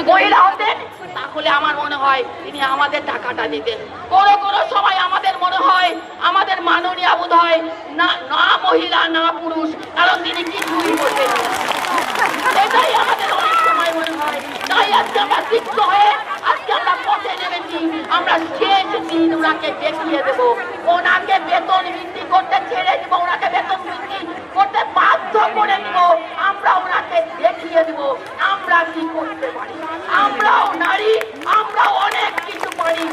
মহিলা হতেন তাহলে আমার মনে হয় তিনি আমাদের টাকাটা দিতেন। কোনো কোনো সময় আমাদের মনে হয় আমাদের মাননীয় বোধ হয় না, না মহিলা না পুরুষ, কারণ তিনি কিছুই বলবেন না। এটাই আমাদের অনেক সময় মনে হয়। তাই আজকে আমরা সিদ্ধ হয়ে আজকে আমরা পথে নেমেছি। আমরা শেষ দিন ওনাকে দেখিয়ে দেব, ওনাকে বেতন বৃদ্ধি করতে ছেড়ে দিব, ওনাকে বেতন বৃদ্ধি করতে বাধ্য করে দিব। আমরা ওনাকে দেখিয়ে দেব আমরা কি করতে পারি। আমরাও নারী, আমরাও অনেক কিছু পারি।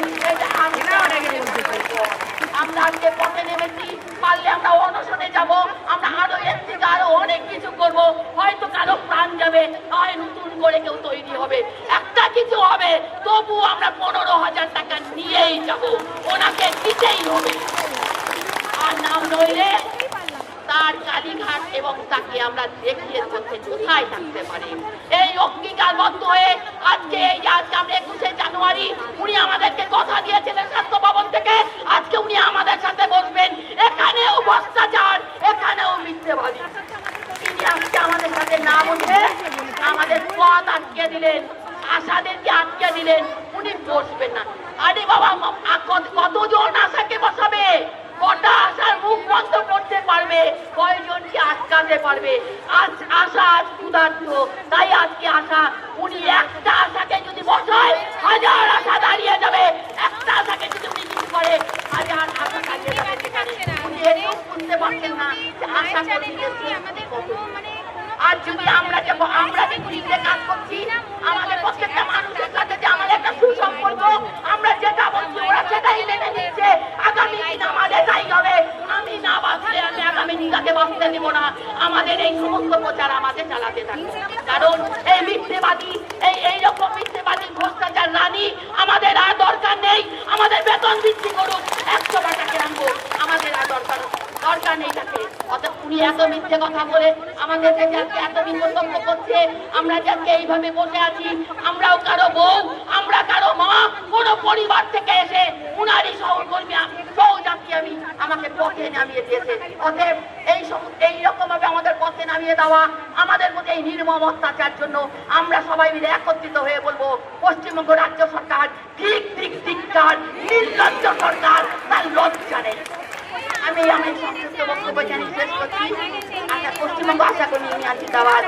আমরা আজকে পথে নেমেছি, পারলে আমরা অনশনে যাব, আমরা আরো এর থেকে আরো অনেক কিছু করব। হয়তো কারো প্রাণ যাবে, হয় নতুন করে কেউ তৈরি হবে, একটা কিছু হবে, তবু আমরা 15,000 টাকা নিয়েই যাব, ওনাকে দিতেই হবে। আর নাম নইলে তার কালীঘাট এবং তাকে আমরা দেখিয়ে বলতে কোথায় থাকতে পারে। এই অঙ্গীকারবদ্ধ হয়ে আজকে আজকে আমরা 21শে জানুয়ারি উনি আমাদেরকে কথা দিয়েছিলেন স্বাস্থ্য ভবন থেকে, আজকে উনি আমাদের সাথে বসবেন। এখানেও ভ্রষ্টাচার, এখানেও মিথ্যেবাদী। তিনি আজকে আমাদের সাথে না বসে আমাদের পথ আটকে দিলেন, আশাদেরকে আটকে দিলেন, উনি বসবেন না। আরে বাবা, কতজন আশাকে বসাবে? কটা আশার মুখ বন্ধ করতে পারবে? কয়জনকে আটকাতে পারবে? আজ আশা আজ ক্ষুধার্ত, তাই আজকে আশা, উনি একটা আশাকে যদি বসায় 1000 আশা দাঁড়িয়ে যাবে। একটা আশাকে যদি উনি কিছু করে 1000 আশা দাঁড়িয়ে যাবে। উনি এটাও বুঝতে পারছেন না যে আশা করতে আর যদি আমরা যে পুলিশে কাজ করছি, আমাদের প্রত্যেকটা মানুষের সাথে যে আমাদের একটা সুসম্পর্ক, আমরা যেটা বলছি ওরা সেটাই মেনে নিচ্ছে। আগামী দিন আমাদের তাই হবে। আমি না বাঁচলে আমি আগামী দিনকে বাঁচতে দেবো না। আমাদের এই সমস্ত প্রচার আমাদের চালাতে থাকবে, কারণ এই মিথ্যেবাদী, এইরকম মিথ্যেবাদী ভ্রষ্টাচার রানী আমাদের আর দরকার নেই। আমাদের বেতন বৃদ্ধি করুক, 100 টাকাকে আনবো, আমাদের আর দরকার নেই তাকে। অর্থাৎ উনি এত মিথ্যে কথা বলে আমাদের কাছে আজকে এত বিপন্ন করছে। আমরা যাকে এইভাবে বসে আছি, আমরাও কারো বউ, আমরা কারো মা, কোন পরিবার থেকে এসে উনারই সহকর্মী সহযাত্রী আমি আমাকে পথে নামিয়ে দিয়েছে। অতএব এইরকম ভাবে আমাদের পথে নামিয়ে দেওয়া, আমাদের প্রতি এই নির্মম অত্যাচার জন্য আমরা সবাই মিলে একত্রিত হয়ে বলবো, পশ্চিমবঙ্গ রাজ্য সরকার ঠিক ঠিক ধিক্কার, নির্লজ্জ সরকার, তার লজ্জা নেই। আমি সংক্ষিপ্ত বক্তব্য জানিয়ে শেষ করছি। পশ্চিমবঙ্গ আশা করি নিয়ে আছি দাবার